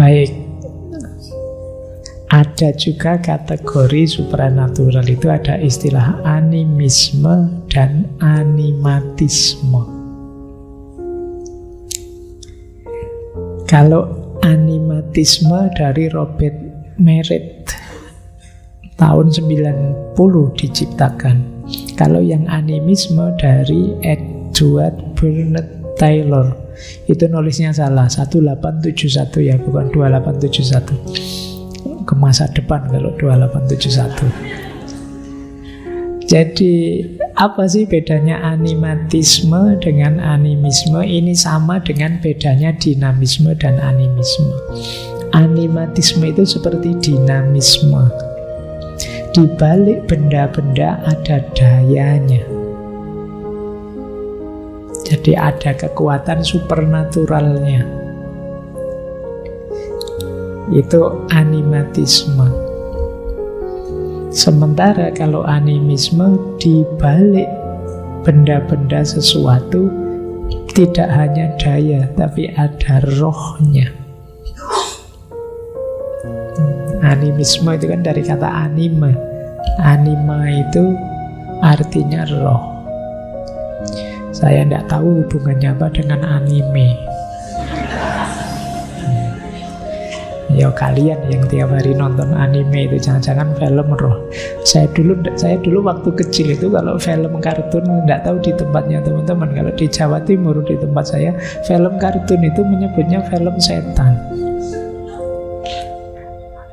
Baik, ada juga kategori supranatural, itu ada istilah animisme dan animatisme. Kalau animatisme dari Robert Merritt tahun 90 diciptakan. Kalau yang animisme dari Edward Burnett Taylor, itu nulisnya salah, 1871 ya, bukan 2871. Ke masa depan kalau 2871. Jadi apa sih bedanya animatisme dengan animisme? Ini sama dengan bedanya dinamisme dan animisme. Animatisme itu seperti dinamisme. Di balik benda-benda ada dayanya. Jadi ada kekuatan supernaturalnya. Itu animatisme. Sementara kalau animisme, di balik benda-benda sesuatu tidak hanya daya, tapi ada rohnya. Animisme itu kan dari kata anima. Anima itu artinya roh. Saya tidak tahu hubungannya apa dengan anime. Ya kalian yang tiap hari nonton anime itu jangan-jangan film roh. Saya dulu waktu kecil itu kalau film kartun, tidak tahu di tempatnya teman-teman, kalau di Jawa Timur di tempat saya, film kartun itu menyebutnya film setan.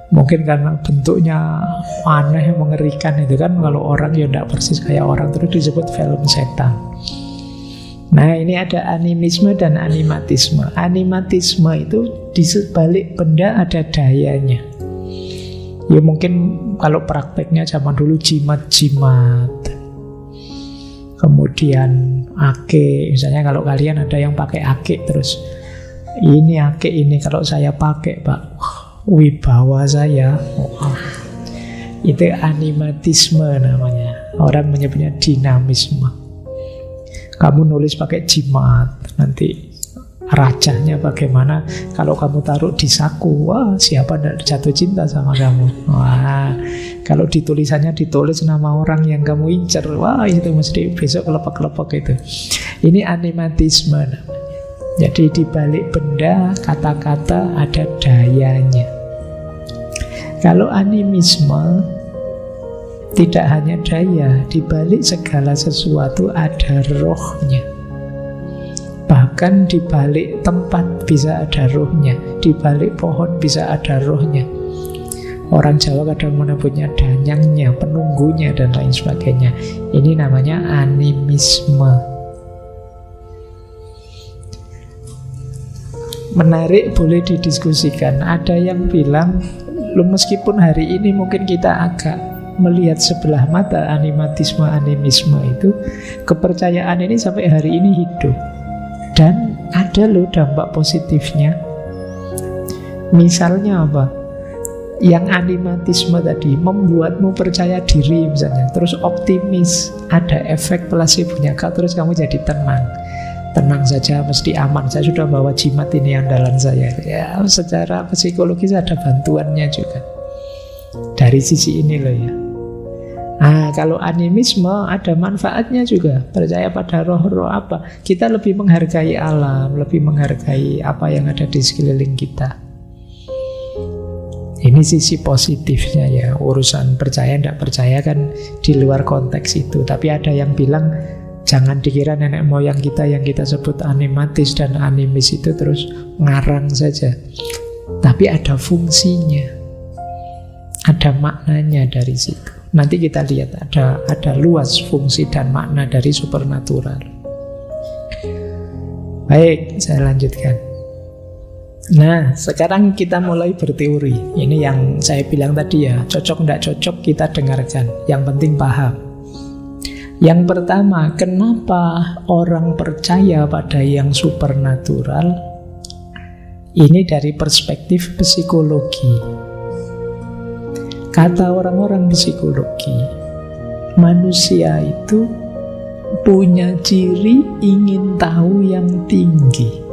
Mungkin karena bentuknya aneh, mengerikan itu kan, kalau orang ya tidak persis kayak orang, terus disebut film setan. Nah ini ada animisme dan animatisme. Animatisme itu di sebalik benda ada dayanya. Ya mungkin kalau prakteknya zaman dulu jimat-jimat, kemudian ake. Misalnya kalau kalian ada yang pakai ake, terus ini ake ini kalau saya pakai Pak, wibawa saya, itu animatisme namanya. Orang menyebutnya dinamisme. Kamu nulis pakai jimat, nanti racahnya bagaimana. Kalau kamu taruh di saku, wah siapa tidak jatuh cinta sama kamu. Wah, kalau ditulisannya ditulis nama orang yang kamu incer, wah itu mesti besok kelepek-kelepek itu. Ini animatisme namanya. Jadi di balik benda, kata-kata ada dayanya. Kalau animisme tidak hanya daya, di balik segala sesuatu ada rohnya. Bahkan di balik tempat bisa ada rohnya, di balik pohon bisa ada rohnya. Orang Jawa kadang menyebutnya danyangnya, penunggunya dan lain sebagainya. Ini namanya animisme. Menarik, boleh didiskusikan. Ada yang bilang, meskipun hari ini mungkin kita agak melihat sebelah mata animatisme, animisme itu, kepercayaan ini sampai hari ini hidup. Dan ada loh dampak positifnya. Misalnya apa? Yang animatisme tadi membuatmu percaya diri misalnya, terus optimis, ada efek placebo-nya, terus kamu jadi tenang. Tenang saja, mesti aman. Saya sudah bawa jimat ini andalan saya. Ya, secara psikologis ada bantuannya juga. Dari sisi ini loh ya. Nah, kalau animisme ada manfaatnya juga. Percaya pada roh-roh apa? Kita lebih menghargai alam, lebih menghargai apa yang ada di sekeliling kita. Ini sisi positifnya ya. Urusan percaya tidak percaya kan di luar konteks itu. Tapi ada yang bilang, jangan dikira nenek moyang kita yang kita sebut animatis dan animis itu terus ngarang saja. Tapi ada fungsinya, ada maknanya dari situ. Nanti kita lihat ada luas fungsi dan makna dari supernatural. Baik, saya lanjutkan. Nah, sekarang kita mulai berteori. Ini yang saya bilang tadi ya, cocok tidak cocok kita dengarkan. Yang penting paham. Yang pertama, kenapa orang percaya pada yang supernatural? Ini dari perspektif psikologi. Kata orang-orang psikologi, manusia itu punya ciri ingin tahu yang tinggi.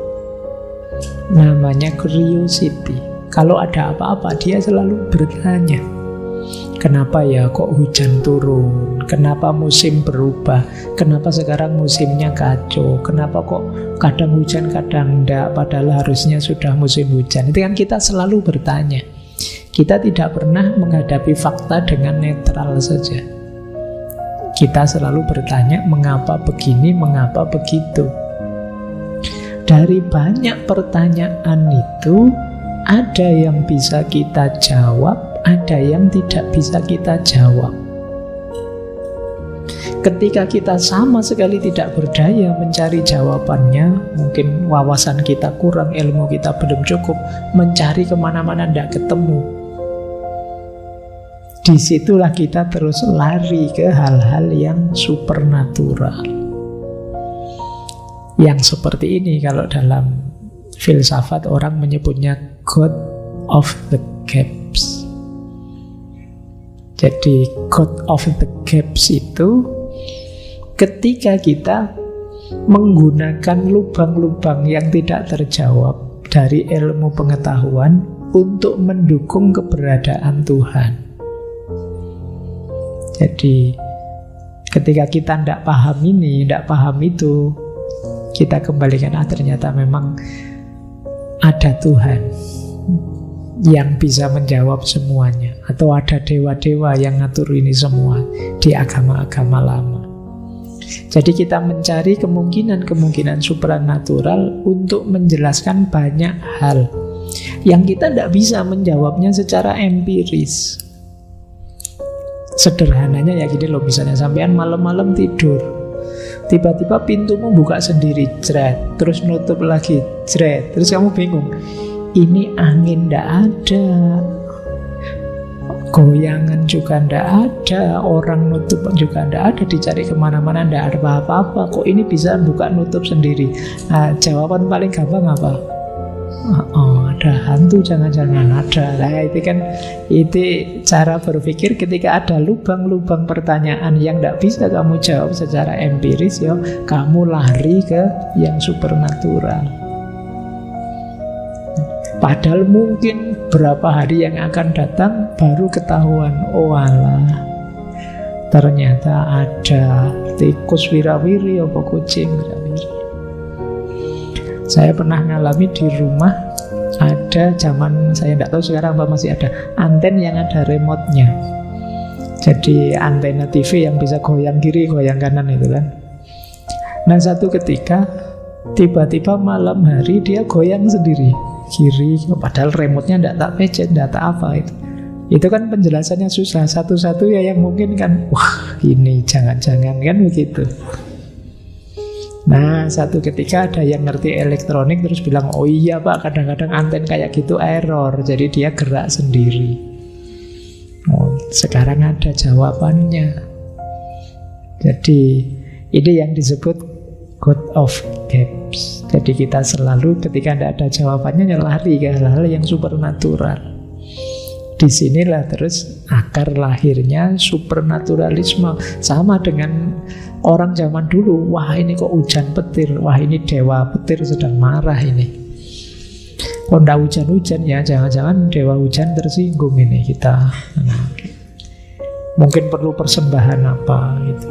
Namanya curiosity. Kalau ada apa-apa, dia selalu bertanya, kenapa ya kok hujan turun? Kenapa musim berubah? Kenapa sekarang musimnya kacau? Kenapa kok kadang hujan, kadang enggak, padahal harusnya sudah musim hujan? Itu kan kita selalu bertanya. Kita tidak pernah menghadapi fakta dengan netral saja. Kita selalu bertanya, mengapa begini, mengapa begitu? Dari banyak pertanyaan itu, ada yang bisa kita jawab, ada yang tidak bisa kita jawab. Ketika kita sama sekali tidak berdaya mencari jawabannya, mungkin wawasan kita kurang, ilmu kita belum cukup, mencari kemana-mana tidak ketemu. Disitulah kita terus lari ke hal-hal yang supernatural. Yang seperti ini kalau dalam filsafat orang menyebutnya God of the Gaps. Jadi God of the Gaps itu ketika kita menggunakan lubang-lubang yang tidak terjawab dari ilmu pengetahuan untuk mendukung keberadaan Tuhan. Jadi ketika kita tidak paham ini, tidak paham itu, kita kembalikan, ternyata memang ada Tuhan yang bisa menjawab semuanya, atau ada dewa-dewa yang ngatur ini semua di agama-agama lama. Jadi kita mencari kemungkinan-kemungkinan supranatural untuk menjelaskan banyak hal yang kita tidak bisa menjawabnya secara empiris. Sederhananya ya gini loh, misalnya sampean malam-malam tidur, tiba-tiba pintumu buka sendiri, jret, terus nutup lagi, jret, terus kamu bingung, ini angin ndak ada, goyangan juga ndak ada, orang nutup juga ndak ada, dicari kemana-mana ndak ada apa-apa, kok ini bisa buka nutup sendiri? Nah, jawaban paling gampang apa? Ada hantu, jangan-jangan ada. Nah, itu cara berpikir ketika ada lubang-lubang pertanyaan yang tidak bisa kamu jawab secara empiris, ya kamu lari ke yang supernatural. Padahal mungkin berapa hari yang akan datang baru ketahuan, oh alah, ternyata ada tikus wirawiri apa kucing wirawiri. Saya pernah ngalami di rumah, ada zaman, saya tidak tahu sekarang apa masih ada, anten yang ada remote-nya. Jadi antena TV yang bisa goyang kiri, goyang kanan itu kan. Nah, satu ketika tiba-tiba malam hari dia goyang sendiri, kiri, padahal remote-nya tidak tak pencet, tidak tak apa itu. Itu kan penjelasannya susah. Satu-satu ya yang mungkin kan, wah ini jangan-jangan kan begitu. Nah, satu ketika ada yang ngerti elektronik terus bilang, oh iya pak, kadang-kadang anten kayak gitu error, jadi dia gerak sendiri. Oh, sekarang ada jawabannya. Jadi ini yang disebut God of Gaps. Jadi kita selalu ketika tidak ada jawabannya lari ke hal-hal yang supernatural. Disinilah terus akar lahirnya supernaturalisme. Sama dengan orang zaman dulu, wah ini kok hujan petir, wah ini dewa petir sedang marah ini. Kok tidak hujan-hujan ya, jangan-jangan dewa hujan tersinggung ini kita. Mungkin perlu persembahan apa gitu,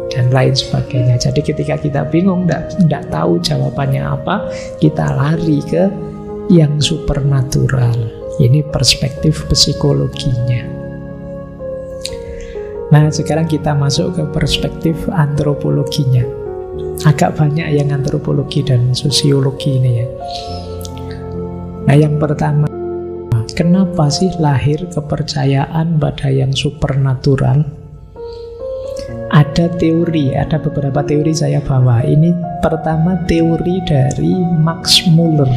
dan lain sebagainya. Jadi ketika kita bingung, tidak tahu jawabannya apa, kita lari ke yang supernatural. Ini perspektif psikologinya. Nah, sekarang kita masuk ke perspektif antropologinya. Agak banyak yang antropologi dan sosiologi ini ya. Nah, yang pertama, kenapa sih lahir kepercayaan pada yang supernatural? Ada teori, ada beberapa teori saya bawa. Ini pertama teori dari Max Muller.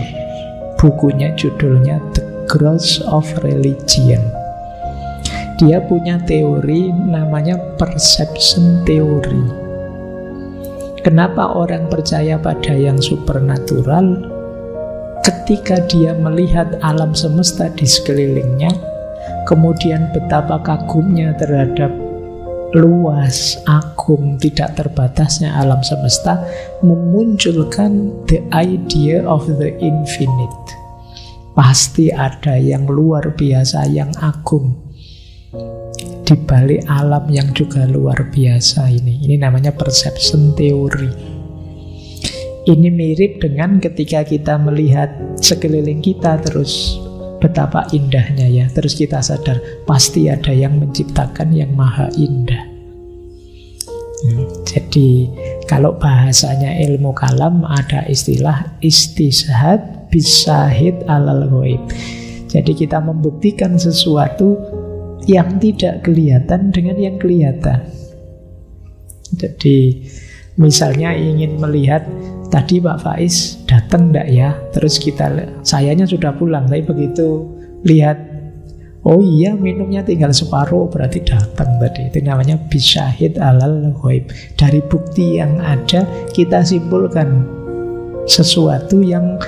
Bukunya judulnya The Growth of Religion. Dia punya teori namanya perception theory. Kenapa orang percaya pada yang supernatural? Ketika dia melihat alam semesta di sekelilingnya, kemudian betapa kagumnya terhadap luas, agung, tidak terbatasnya alam semesta, memunculkan the idea of the infinite. Pasti ada yang luar biasa, yang agung di balik alam yang juga luar biasa ini. Ini namanya perception theory. Ini mirip dengan ketika kita melihat sekeliling kita terus betapa indahnya ya. Terus kita sadar pasti ada yang menciptakan yang maha indah. Jadi kalau bahasanya ilmu kalam ada istilah istishhad bisahid alal ghaib. Jadi kita membuktikan sesuatu yang tidak kelihatan dengan yang kelihatan. Jadi misalnya ingin melihat tadi Pak Faiz datang enggak ya? Terus sayanya sudah pulang, tapi begitu lihat, oh iya minumnya tinggal separuh, berarti datang tadi. Itu namanya bisyahid alal ghaib. Dari bukti yang ada kita simpulkan sesuatu yang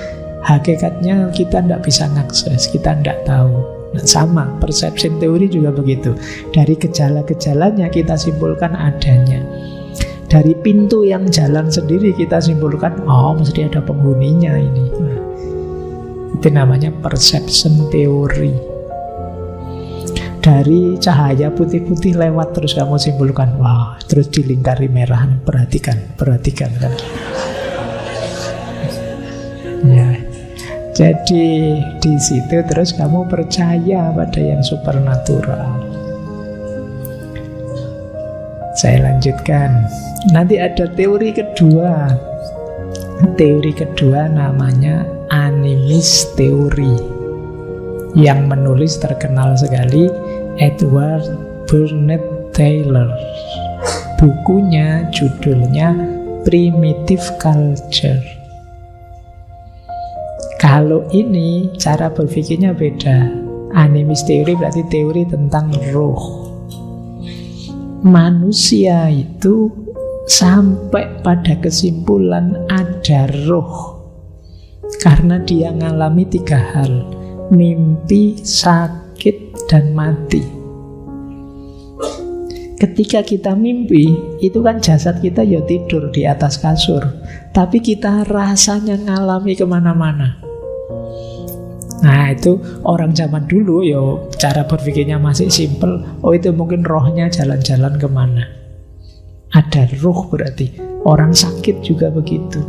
hakikatnya kita tidak bisa ngakses, kita tidak tahu. Nah, sama, perception teori juga begitu. Dari gejala-gejalanya kita simpulkan adanya. Dari pintu yang jalan sendiri kita simpulkan, oh mesti ada penghuninya ini. Nah, itu namanya perception teori. Dari cahaya putih-putih lewat terus kamu simpulkan, wah, terus dilingkari merah. Perhatikan kan. Ya. Jadi di situ terus kamu percaya pada yang supernatural. Saya lanjutkan. Nanti ada teori kedua. Teori kedua namanya animist teori. Yang menulis terkenal sekali Edward Burnett Taylor. Bukunya judulnya Primitive Culture. Kalau ini cara berpikirnya beda. Animist teori berarti teori tentang roh. Manusia itu sampai pada kesimpulan ada roh karena dia ngalami 3 hal: mimpi, sakit, dan mati. Ketika kita mimpi, itu kan jasad kita ya tidur di atas kasur, tapi kita rasanya ngalami kemana-mana. Nah itu orang zaman dulu ya cara berpikirnya masih simpel. Oh itu mungkin rohnya jalan-jalan kemana. Ada roh berarti. Orang sakit juga begitu.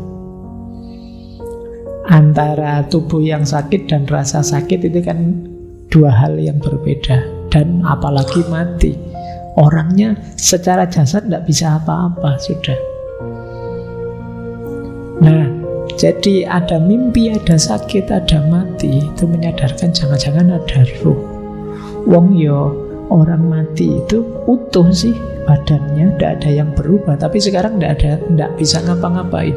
Antara tubuh yang sakit dan rasa sakit itu kan 2 hal yang berbeda. Dan apalagi mati, orangnya secara jasad tidak bisa apa-apa sudah. Nah jadi ada mimpi, ada sakit, ada mati. Itu menyadarkan jangan-jangan ada ruh. Wong yo orang mati itu utuh sih badannya, tidak ada yang berubah. Tapi sekarang tidak bisa ngapa-ngapain.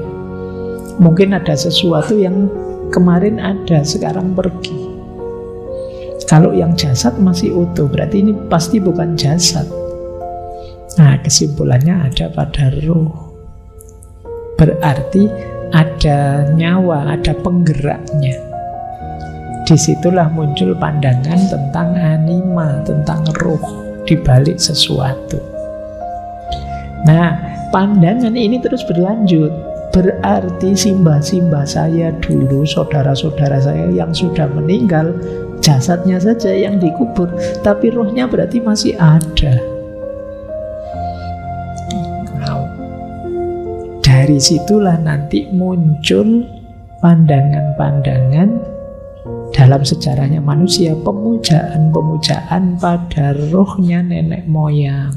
Mungkin ada sesuatu yang kemarin ada, sekarang pergi. Kalau yang jasad masih utuh, berarti ini pasti bukan jasad. Nah kesimpulannya ada pada ruh. Berarti ada nyawa, ada penggeraknya. Disitulah muncul pandangan tentang anima, tentang roh di balik sesuatu. Nah, pandangan ini terus berlanjut. Berarti simbah-simbah saya dulu, saudara-saudara saya yang sudah meninggal, jasadnya saja yang dikubur, tapi rohnya berarti masih ada. Dari situlah nanti muncul pandangan-pandangan dalam sejarahnya manusia, pemujaan-pemujaan pada rohnya nenek moyang.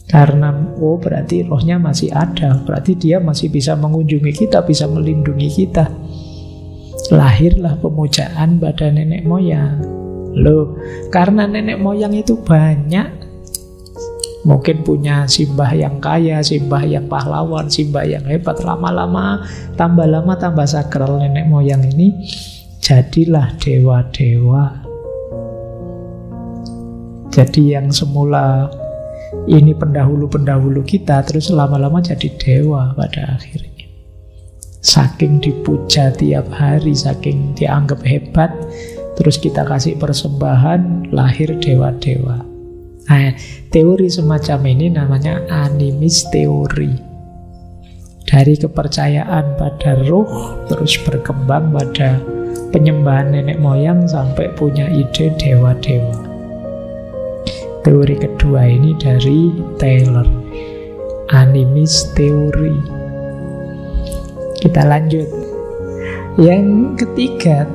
Karena berarti rohnya masih ada, berarti dia masih bisa mengunjungi kita, bisa melindungi kita. Lahirlah pemujaan pada nenek moyang. Loh, karena nenek moyang itu banyak, mungkin punya simbah yang kaya, simbah yang pahlawan, simbah yang hebat. Lama-lama tambah sakral nenek moyang ini. Jadilah dewa-dewa. Jadi yang semula ini pendahulu-pendahulu kita, terus lama-lama jadi dewa pada akhirnya. Saking dipuja tiap hari, saking dianggap hebat, terus kita kasih persembahan, lahir dewa-dewa. Nah, teori semacam ini namanya animist teori. Dari kepercayaan pada roh terus berkembang pada penyembahan nenek moyang sampai punya ide dewa-dewa. Teori kedua ini dari Taylor, animist teori. Kita lanjut. Yang ketiga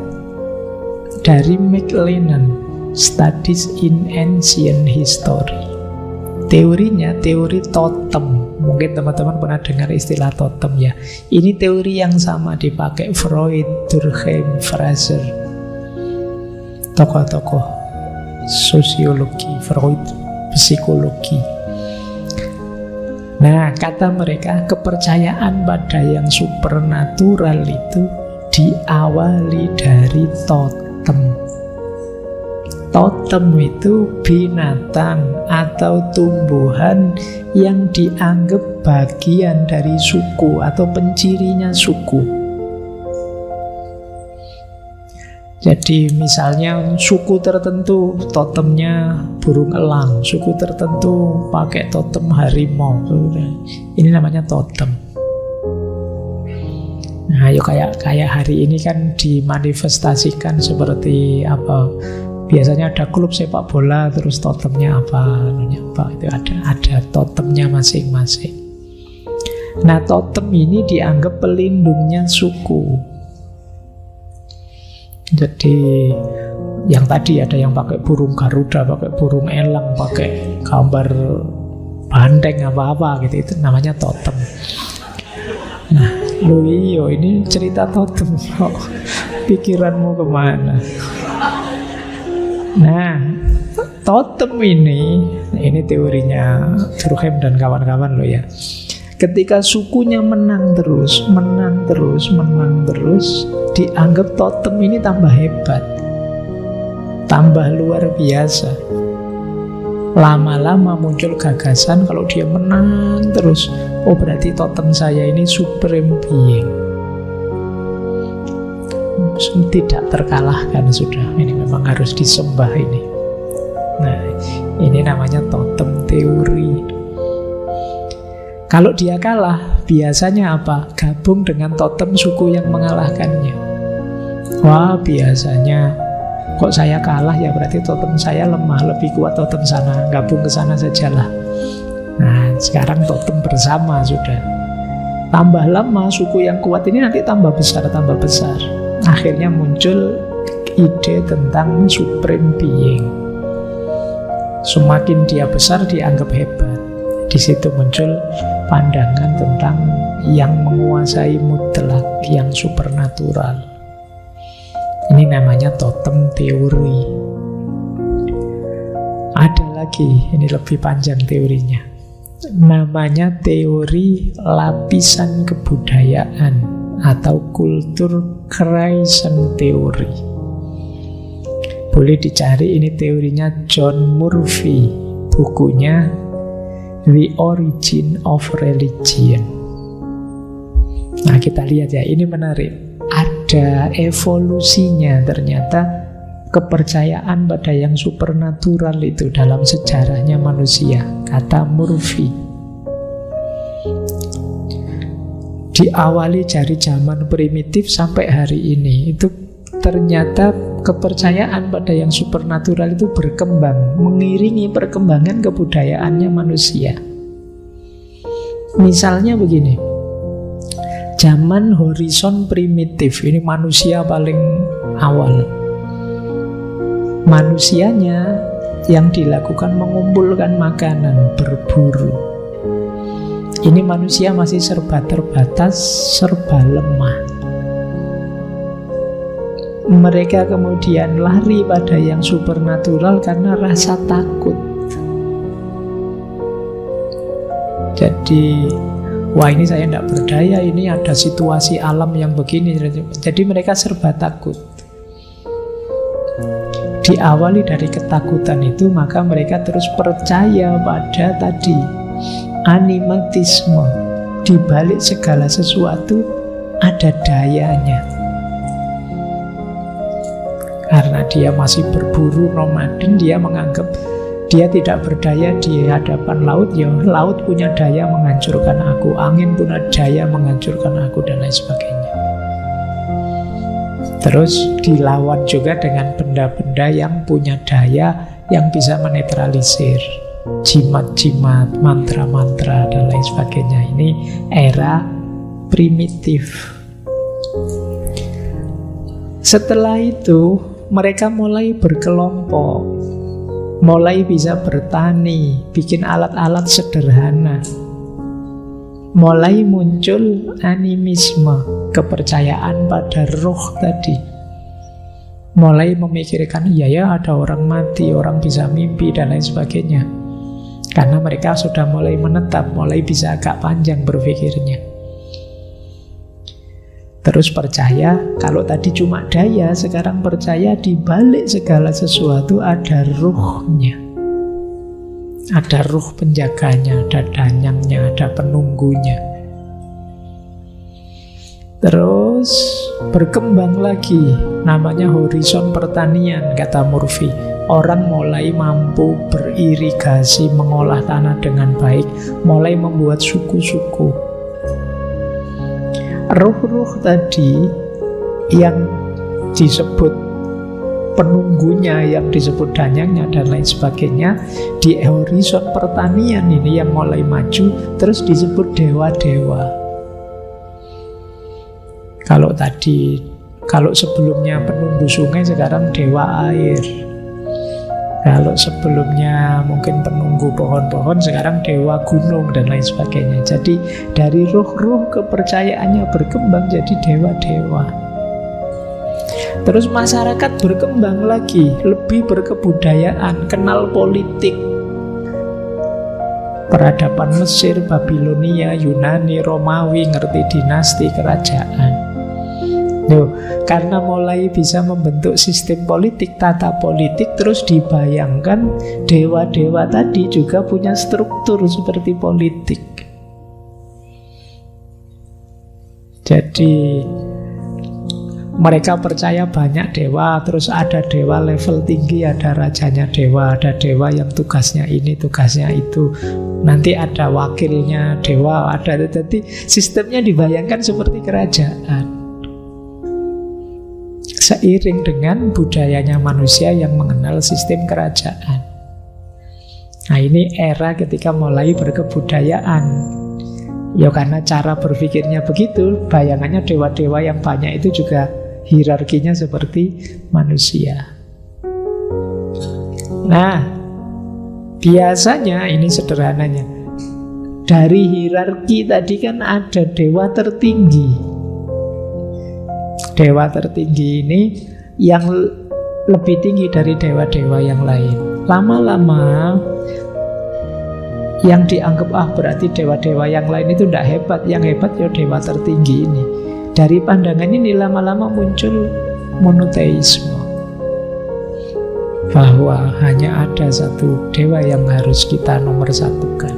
dari McLennan, Studies in Ancient History. Teorinya teori totem. Mungkin teman-teman pernah dengar istilah totem ya. Ini teori yang sama dipakai Freud, Durkheim, Fraser, tokoh-tokoh sosiologi, Freud, psikologi. Nah, kata mereka kepercayaan pada yang supernatural itu diawali dari totem. Totem itu binatang atau tumbuhan yang dianggap bagian dari suku atau pencirinya suku. Jadi misalnya suku tertentu totemnya burung elang, suku tertentu pakai totem harimau. Ini namanya totem. Nah, yuk kayak hari ini kan dimanifestasikan seperti apa? Biasanya ada klub sepak bola, terus totemnya apa, itu ada totemnya masing-masing. Nah, totem ini dianggap pelindungnya suku. Jadi yang tadi ada yang pakai burung garuda, pakai burung elang, pakai gambar banteng apa-apa gitu, itu namanya totem. Nah, Luio ini cerita totem, pikiranmu kemana? Nah, totem ini teorinya Durkheim dan kawan-kawan loh ya. Ketika sukunya menang terus, dianggap totem ini tambah hebat, tambah luar biasa. Lama-lama muncul gagasan kalau dia menang terus, oh berarti totem saya ini supreme being, tidak terkalahkan sudah. Ini memang harus disembah ini. Nah, ini namanya totem teori. Kalau dia kalah, biasanya apa? Gabung dengan totem suku yang mengalahkannya. Wah, biasanya kok saya kalah ya berarti totem saya lemah, lebih kuat totem sana, gabung ke sana sajalah. Nah, sekarang totem bersama sudah. Tambah lama suku yang kuat ini nanti tambah besar. Akhirnya muncul ide tentang supreme being. Semakin dia besar dianggap hebat. Di situ muncul pandangan tentang yang menguasai mutlak, yang supernatural. Ini namanya totem teori. Ada lagi, ini lebih panjang teorinya. Namanya teori lapisan kebudayaan atau kultur creation theory. Boleh dicari, ini teorinya John Murphy, bukunya The Origin of Religion. Nah, kita lihat ya, ini menarik. Ada evolusinya ternyata kepercayaan pada yang supernatural itu dalam sejarahnya manusia, kata Murphy. Diawali dari zaman primitif sampai hari ini, itu ternyata kepercayaan pada yang supernatural itu berkembang, mengiringi perkembangan kebudayaannya manusia. Misalnya begini, zaman horizon primitif, ini manusia paling awal. Manusianya yang dilakukan mengumpulkan makanan, berburu. Ini manusia masih serba terbatas, serba lemah. Mereka kemudian lari pada yang supernatural karena rasa takut. Jadi, wah ini saya tidak berdaya, ini ada situasi alam yang begini. Jadi mereka serba takut. Diawali dari ketakutan itu, maka mereka terus percaya pada tadi animatisme. Di balik segala sesuatu ada dayanya. Karena dia masih berburu nomaden, dia menganggap dia tidak berdaya di hadapan laut. Ya, laut punya daya menghancurkan aku, angin punya daya menghancurkan aku, dan lain sebagainya. Terus dilawan juga dengan benda-benda yang punya daya yang bisa menetralisir. Jimat-jimat, mantra-mantra, dan lain sebagainya. Ini era primitif. Setelah itu, mereka mulai berkelompok, mulai bisa bertani, bikin alat-alat sederhana. Mulai muncul animisme, kepercayaan pada roh tadi. Mulai memikirkan, iya ya ada orang mati, orang bisa mimpi, dan lain sebagainya. Karena mereka sudah mulai menetap, mulai bisa agak panjang berpikirnya. Terus percaya, kalau tadi cuma daya, sekarang percaya di balik segala sesuatu ada ruhnya. Ada ruh penjaganya, ada danyangnya, ada penunggunya. Terus berkembang lagi, namanya horizon pertanian, kata Murphy. Orang mulai mampu beririgasi, mengolah tanah dengan baik, mulai membuat suku-suku. Ruh-ruh tadi yang disebut penunggunya, yang disebut danyangnya, dan lain sebagainya, di horizon pertanian ini yang mulai maju, terus disebut dewa-dewa. Kalau sebelumnya penunggu sungai, sekarang dewa air. Kalau sebelumnya mungkin penunggu pohon-pohon, sekarang dewa gunung, dan lain sebagainya. Jadi dari ruh-ruh kepercayaannya berkembang jadi dewa-dewa. Terus masyarakat berkembang lagi, lebih berkebudayaan, kenal politik. Peradaban Mesir, Babilonia, Yunani, Romawi, ngerti dinasti, kerajaan. Karena mulai bisa membentuk sistem politik, tata politik, terus dibayangkan dewa-dewa tadi juga punya struktur seperti politik. Jadi mereka percaya banyak dewa, terus ada dewa level tinggi, ada rajanya dewa, ada dewa yang tugasnya ini, tugasnya itu. Nanti ada wakilnya dewa, ada. Jadi sistemnya dibayangkan seperti kerajaan. Seiring dengan budayanya manusia yang mengenal sistem kerajaan. Nah, ini era ketika mulai berkebudayaan. Ya karena cara berpikirnya begitu, bayangannya dewa-dewa yang banyak itu juga hierarkinya seperti manusia. Nah, biasanya ini sederhananya, dari hierarki tadi kan ada dewa tertinggi. Dewa tertinggi ini yang lebih tinggi dari dewa-dewa yang lain. Lama-lama yang dianggap berarti dewa-dewa yang lain itu tidak hebat, yang hebat ya dewa tertinggi ini. Dari pandangan ini lama-lama muncul monoteisme, bahwa hanya ada satu dewa yang harus kita nomorsatukan.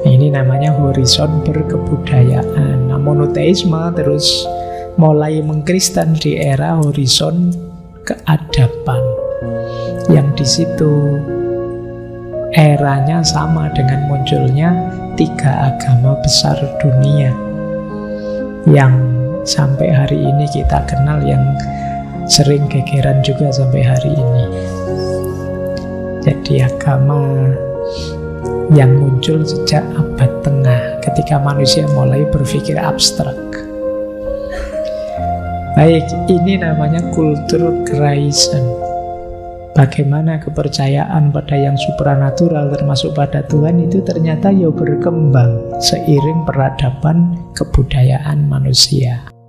Ini namanya horizon berkebudayaan. Nah, monoteisme terus mulai mengkristen di era horizon keadaban, yang di situ eranya sama dengan munculnya 3 agama besar dunia yang sampai hari ini kita kenal, yang sering gegeran juga sampai hari ini. Jadi agama yang muncul sejak abad tengah ketika manusia mulai berpikir abstrak. Baik, ini namanya kultur Kreisen. Bagaimana kepercayaan pada yang supranatural termasuk pada Tuhan itu ternyata ya berkembang seiring peradaban kebudayaan manusia.